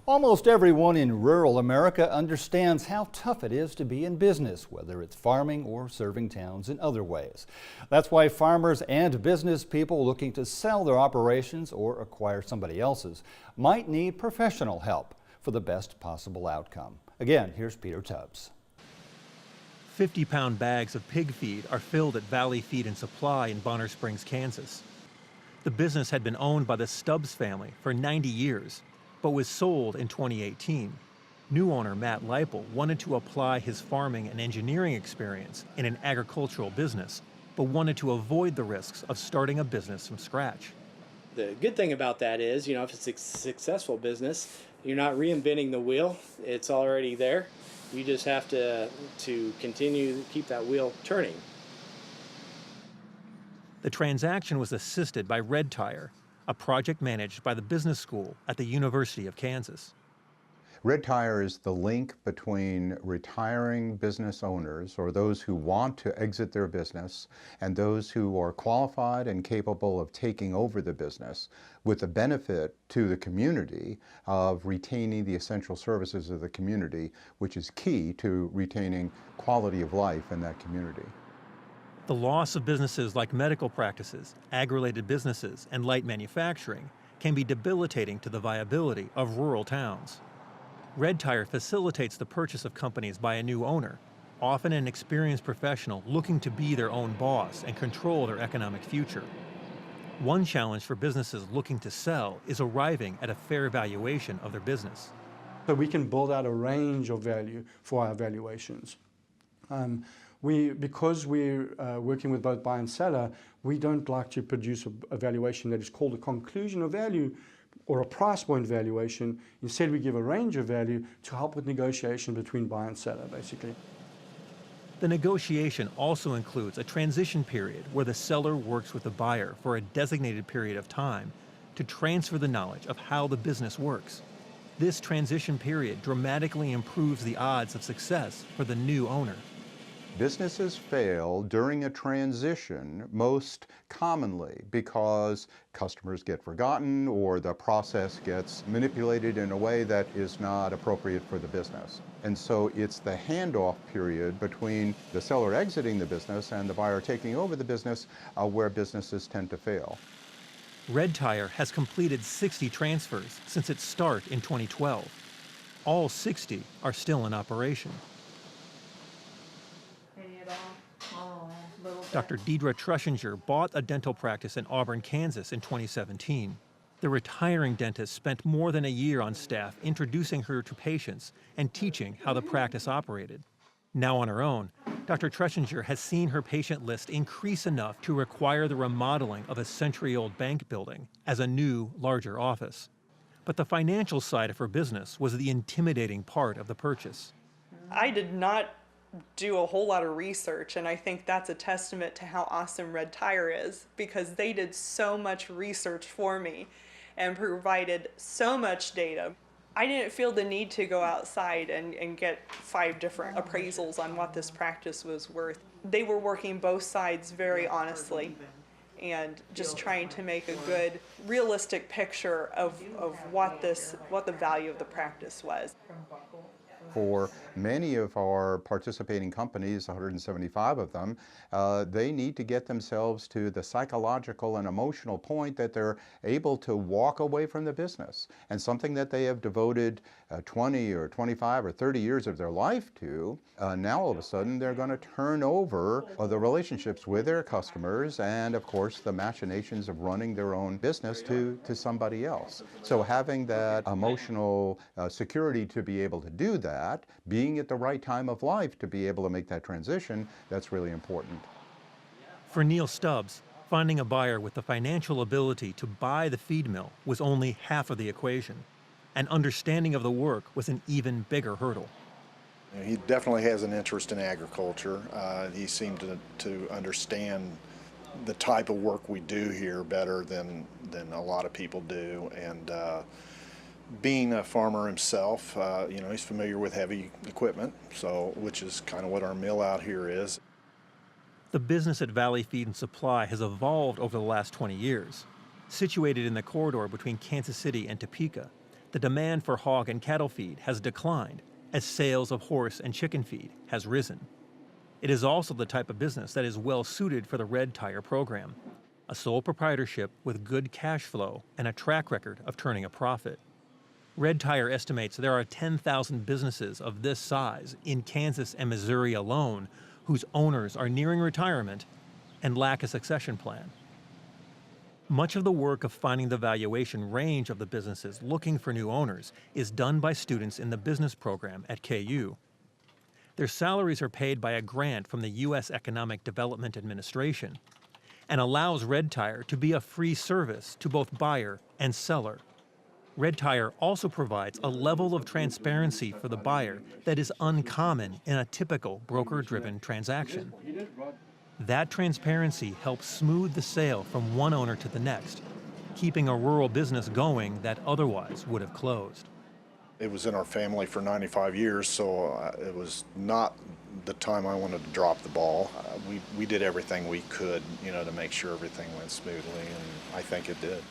Almost everyone in rural America understands how tough it is to be in business, whether it's farming or serving towns in other ways. That's why farmers and business people looking to sell their operations or acquire somebody else's might need professional help for the best possible outcome. Again, here's Peter Tubbs. 50-pound bags of pig feed are filled at Valley Feed and Supply in Bonner Springs, Kansas. The business had been owned by the Stubbs family for 90 years, but was sold in 2018. New owner Matt Leipel wanted to apply his farming and engineering experience in an agricultural business, but wanted to avoid the risks of starting a business from scratch. The good thing about that is, if it's a successful business, you're not reinventing the wheel. It's already there. You just have to continue to keep that wheel turning. The transaction was assisted by Red Tire, a project managed by the business school at the University of Kansas. Red Tire is the link between retiring business owners, or those who want to exit their business, and those who are qualified and capable of taking over the business, with the benefit to the community of retaining the essential services of the community, which is key to retaining quality of life in that community. The loss of businesses like medical practices, ag-related businesses, and light manufacturing can be debilitating to the viability of rural towns. Red Tire facilitates the purchase of companies by a new owner, often an experienced professional looking to be their own boss and control their economic future. One challenge for businesses looking to sell is arriving at a fair valuation of their business. So we can build out a range of value for our valuations. Because we're working with both buyer and seller, we don't like to produce a valuation that is called a conclusion of value or a price point valuation. Instead, we give a range of value to help with negotiation between buyer and seller, basically. The negotiation also includes a transition period where the seller works with the buyer for a designated period of time to transfer the knowledge of how the business works. This transition period dramatically improves the odds of success for the new owner. Businesses fail during a transition most commonly because customers get forgotten or the process gets manipulated in a way that is not appropriate for the business. And so it's the handoff period between the seller exiting the business and the buyer taking over the business where businesses tend to fail. Red Tire has completed 60 transfers since its start in 2012. All 60 are still in operation. Dr. Deidre Trushinger bought a dental practice in Auburn, Kansas in 2017. The retiring dentist spent more than a year on staff introducing her to patients and teaching how the practice operated. Now on her own, Dr. Trushinger has seen her patient list increase enough to require the remodeling of a century-old bank building as a new, larger office. But the financial side of her business was the intimidating part of the purchase. I did not do a whole lot of research, and I think that's a testament to how awesome Red Tire is, because they did so much research for me and provided so much data. I didn't feel the need to go outside and get 5 different appraisals on what this practice was worth. They were working both sides very honestly and just trying to make a good, realistic picture of what the value of the practice was. For many of our participating companies, 175 of them, they need to get themselves to the psychological and emotional point that they're able to walk away from the business. And something that they have devoted 20 or 25 or 30 years of their life to, now all of a sudden they're going to turn over the relationships with their customers and, of course, the machinations of running their own business to somebody else. So having that emotional security to be able to do that, being at the right time of life to be able to make that transition, that's really important. For Neil Stubbs, finding a buyer with the financial ability to buy the feed mill was only half of the equation. An understanding of the work was an even bigger hurdle. He definitely has an interest in agriculture. He seemed to understand the type of work we do here better than a lot of people do. And being a farmer himself, he's familiar with heavy equipment, which is kind of what our mill out here is. The business at Valley Feed and Supply has evolved over the last 20 years. Situated in the corridor between Kansas City and Topeka, the demand for hog and cattle feed has declined as sales of horse and chicken feed has risen. It is also the type of business that is well suited for the Red Tire program, a sole proprietorship with good cash flow and a track record of turning a profit. Red Tire estimates there are 10,000 businesses of this size in Kansas and Missouri alone whose owners are nearing retirement and lack a succession plan. Much of the work of finding the valuation range of the businesses looking for new owners is done by students in the business program at KU. Their salaries are paid by a grant from the U.S. Economic Development Administration and allows Red Tire to be a free service to both buyer and seller. Red Tire also provides a level of transparency for the buyer that is uncommon in a typical broker-driven transaction. That transparency helps smooth the sale from one owner to the next, keeping a rural business going that otherwise would have closed. It was in our family for 95 years, so it was not the time I wanted to drop the ball. We did everything we could, to make sure everything went smoothly, and I think it did.